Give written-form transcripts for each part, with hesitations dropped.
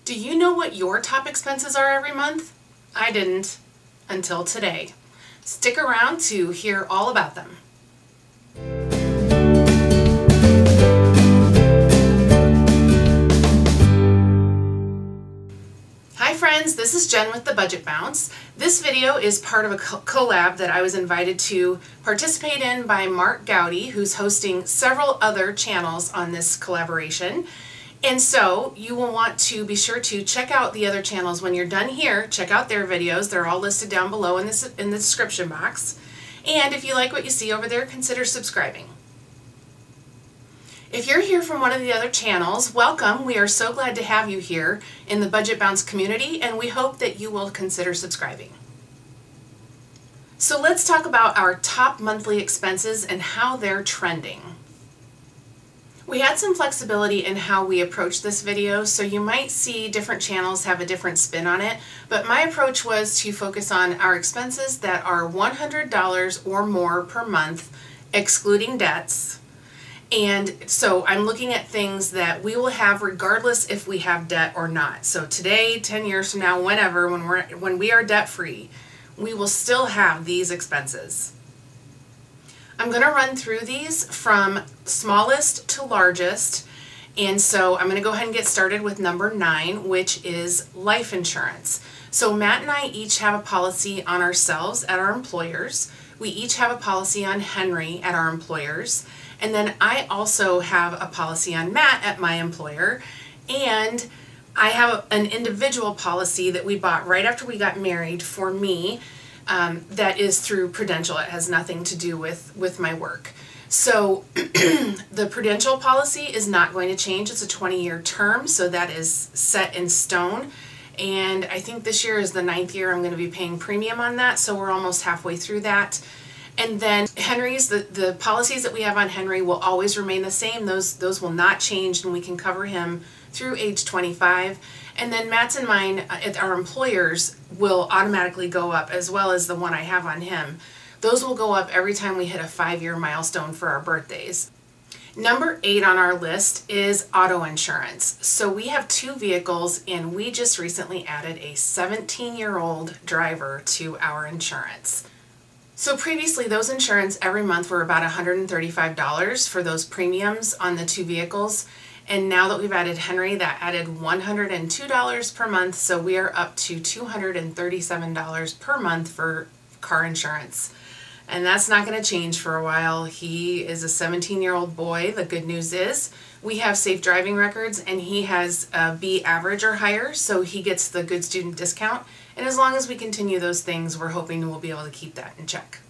Do you know what your top expenses are every month? I didn't until today. Stick around to hear all about them. Hi friends, this is Jen with the Budget Bounce. This video is part of a collab that I was invited to participate in by Mark Gowdy, who's hosting several other channels on this collaboration. And so you will want to be sure to check out the other channels. When you're done here, check out their videos. They're all listed down below in the description box. And if you like what you see over there, consider subscribing. If you're here from one of the other channels, welcome. We are so glad to have you here in the Budget Bounce community, and we hope that you will consider subscribing. So let's talk about our top monthly expenses and how they're trending. We had some flexibility in how we approach this video, so you might see different channels have a different spin on it, but my approach was to focus on our expenses that are $100 or more per month, excluding debts. And so I'm looking at things that we will have regardless if we have debt or not. So today, 10 years from now, whenever, when we are debt free, we will still have these expenses. I'm going to run through these from smallest to largest, and so I'm going to go ahead and get started with number 9, which is life insurance. So Matt and I each have a policy on ourselves at our employers. We each have a policy on Henry at our employers, and then I also have a policy on Matt at my employer, and I have an individual policy that we bought right after we got married for me. That is through Prudential. It has nothing to do with my work. So the Prudential policy is not going to change. It's a 20-year term, so that is set in stone. And I think this year is the 9th year I'm going to be paying premium on that, so we're almost halfway through that. And then Henry's, the policies that we have on Henry will always remain the same. Those will not change, and we can cover him through age 25. And then Matt's and mine at our employers will automatically go up, as well as the one I have on him. Those will go up every time we hit a 5-year milestone for our birthdays. Number 8 on our list is auto insurance. So we have 2 vehicles, and we just recently added a 17-year-old driver to our insurance. So previously, those insurance every month were about $135 for those premiums on the 2 vehicles. And now that we've added Henry, that added $102 per month, so we are up to $237 per month for car insurance. And that's not going to change for a while. He is a 17-year-old boy. The good news is we have safe driving records, and he has a B average or higher, so he gets the good student discount. And as long as we continue those things, we're hoping we'll be able to keep that in check.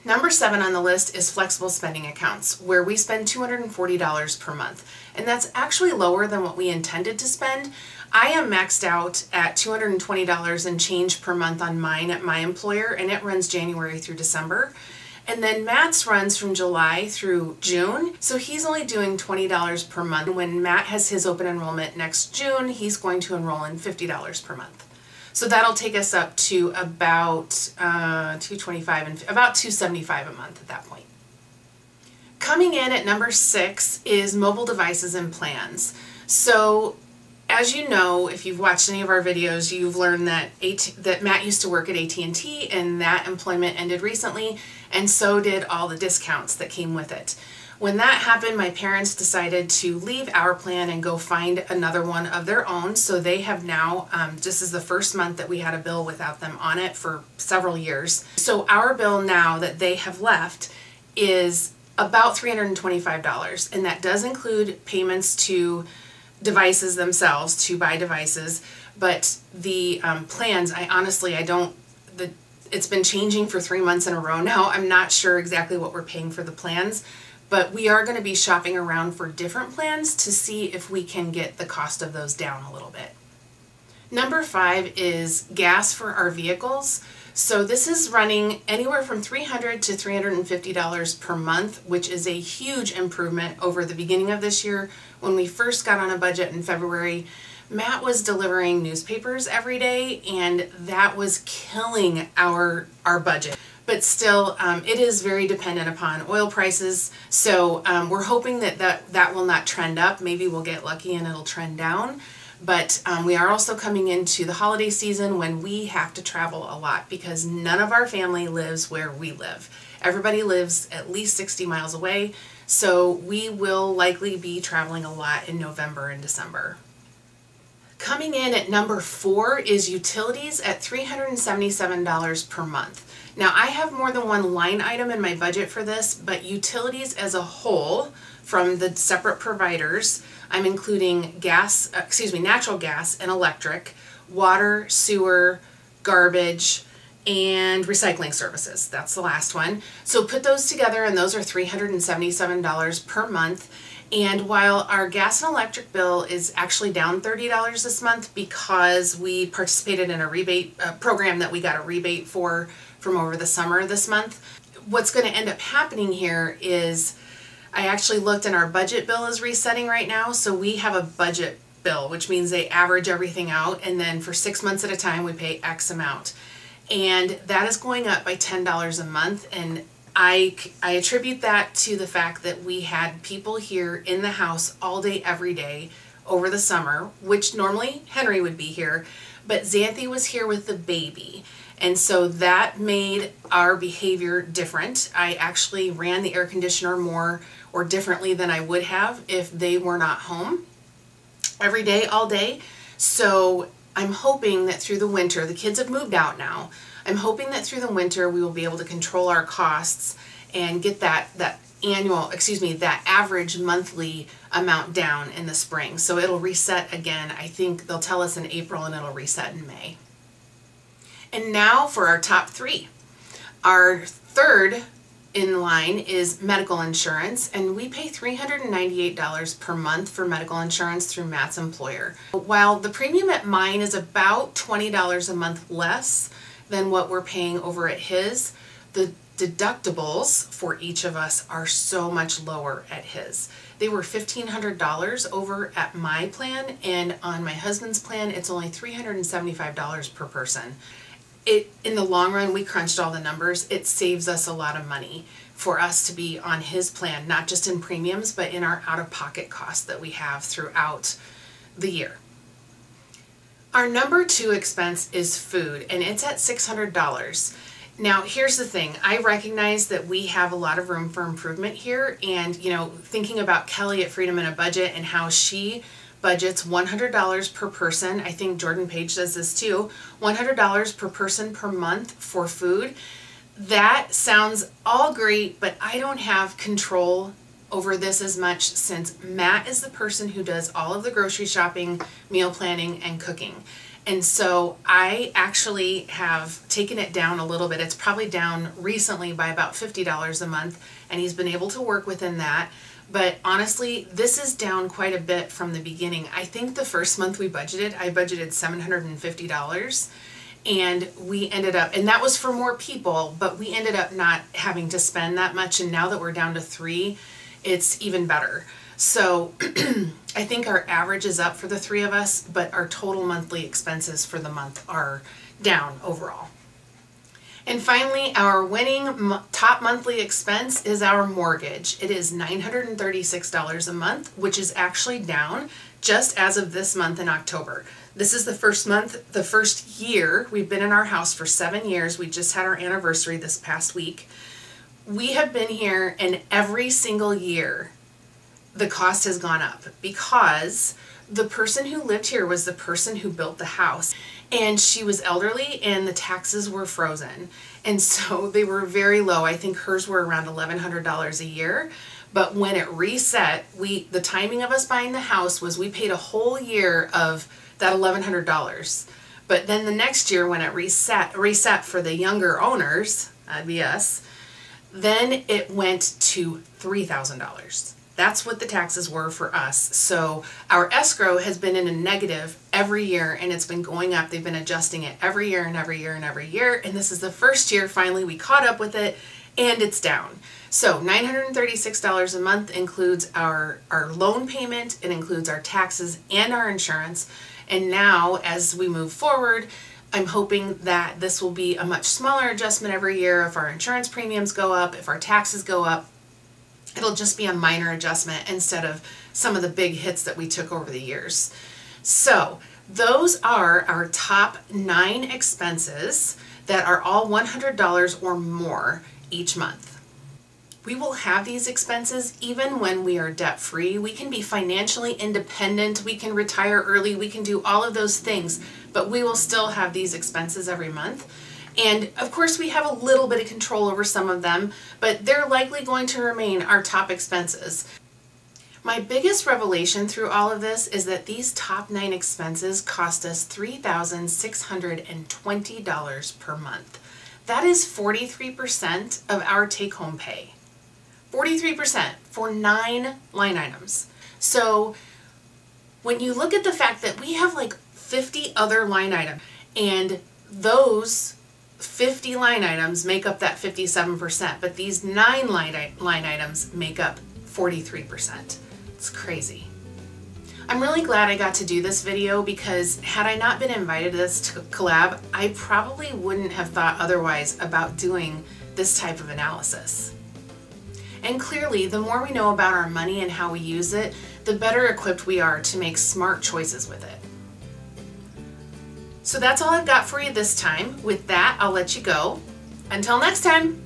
Number 7 on the list is flexible spending accounts, where we spend $240 per month. And that's actually lower than what we intended to spend. I am maxed out at $220 and change per month on mine at my employer, and it runs January through December. And then Matt's runs from July through June, so he's only doing $20 per month. When Matt has his open enrollment next June, he's going to enroll in $50 per month. So that'll take us up to about $225 and about $275 a month at that point. Coming in at number 6 is mobile devices and plans. So as you know, if you've watched any of our videos, you've learned that Matt used to work at AT&T, and that employment ended recently, and so did all the discounts that came with it. When that happened, my parents decided to leave our plan and go find another one of their own. So they have now, this is the first month that we had a bill without them on it for several years. So our bill now that they have left is about $325. And that does include payments to devices themselves, to buy devices. But the plans, it's been changing for 3 months in a row now. I'm not sure exactly what we're paying for the plans. But we are going to be shopping around for different plans to see if we can get the cost of those down a little bit. Number 5 is gas for our vehicles. So this is running anywhere from $300 to $350 per month, which is a huge improvement over the beginning of this year. When we first got on a budget in February, Matt was delivering newspapers every day, and that was killing our budget. But still, it is very dependent upon oil prices, so we're hoping that will not trend up. Maybe we'll get lucky and it'll trend down. But we are also coming into the holiday season when we have to travel a lot because none of our family lives where we live. Everybody lives at least 60 miles away, so we will likely be traveling a lot in November and December. Coming in at number 4 is utilities at $377 per month. Now I have more than one line item in my budget for this, but utilities as a whole from the separate providers, I'm including natural gas and electric, water, sewer, garbage, and recycling services. That's the last one. So put those together and those are $377 per month. And while our gas and electric bill is actually down $30 this month because we participated in a rebate program that we got a rebate for from over the summer this month, what's going to end up happening here is I actually looked and our budget bill is resetting right now. So we have a budget bill, which means they average everything out, and then for 6 months at a time we pay X amount. And that is going up by $10 a month, and I attribute that to the fact that we had people here in the house all day, every day over the summer, which normally Henry would be here, but Xanthi was here with the baby. And so that made our behavior different. I actually ran the air conditioner more or differently than I would have if they were not home every day, all day. So I'm hoping that through the winter, the kids have moved out now, I'm hoping that through the winter we will be able to control our costs and get that average monthly amount down in the spring. So it'll reset again. I think they'll tell us in April and it'll reset in May. And now for our top 3. Our third in line is medical insurance, and we pay $398 per month for medical insurance through Matt's employer. While the premium at mine is about $20 a month less than what we're paying over at his, the deductibles for each of us are so much lower at his. They were $1,500 over at my plan, and on my husband's plan it's only $375 per person. In the long run, we crunched all the numbers, it saves us a lot of money for us to be on his plan, not just in premiums, but in our out-of-pocket costs that we have throughout the year. Our number 2 expense is food, and it's at $600. Now, here's the thing. I recognize that we have a lot of room for improvement here, and thinking about Kelly at Freedom in a Budget and how she budgets $100 per person. I think Jordan Page does this too. $100 per person per month for food. That sounds all great, but I don't have control over this as much since Matt is the person who does all of the grocery shopping, meal planning, and cooking. And so I actually have taken it down a little bit. It's probably down recently by about $50 a month, and he's been able to work within that. But honestly, this is down quite a bit from the beginning. I think the first month I budgeted $750, and we ended up, and that was for more people, but we ended up not having to spend that much, and now that we're down to 3, it's even better. So I think our average is up for the 3 of us, but our total monthly expenses for the month are down overall. And finally, our winning top monthly expense is our mortgage. It is $936 a month, which is actually down just as of this month in October. This is the first year we've been in our house for 7 years. We just had our anniversary this past week. We have been here, and every single year the cost has gone up because the person who lived here was the person who built the house, and she was elderly and the taxes were frozen, and so they were very low. I think hers were around $1,100 a year, but when it reset, the timing of us buying the house was we paid a whole year of that $1,100, but then the next year when it reset for the younger owners, that'd be us, then it went to $3,000. That's what the taxes were for us. So our escrow has been in a negative every year, and it's been going up. They've been adjusting it every year and every year and every year. And this is the first year finally we caught up with it, and it's down. So $936 a month includes our loan payment, it includes our taxes and our insurance. And now as we move forward, I'm hoping that this will be a much smaller adjustment every year. If our insurance premiums go up, if our taxes go up, it'll just be a minor adjustment instead of some of the big hits that we took over the years. So those are our top 9 expenses that are all $100 or more each month. We will have these expenses even when we are debt-free. We can be financially independent, we can retire early, we can do all of those things, but we will still have these expenses every month. And of course we have a little bit of control over some of them, but they're likely going to remain our top expenses. My biggest revelation through all of this is that these top 9 expenses cost us $3,620 per month. That is 43% of our take-home pay. 43% for 9 line items. So when you look at the fact that we have like 50 other line items, and those 50 line items make up that 57%, but these 9 line items make up 43%. It's crazy. I'm really glad I got to do this video, because had I not been invited to this collab, I probably wouldn't have thought otherwise about doing this type of analysis. And clearly, the more we know about our money and how we use it, the better equipped we are to make smart choices with it. So that's all I've got for you this time. With that, I'll let you go. Until next time.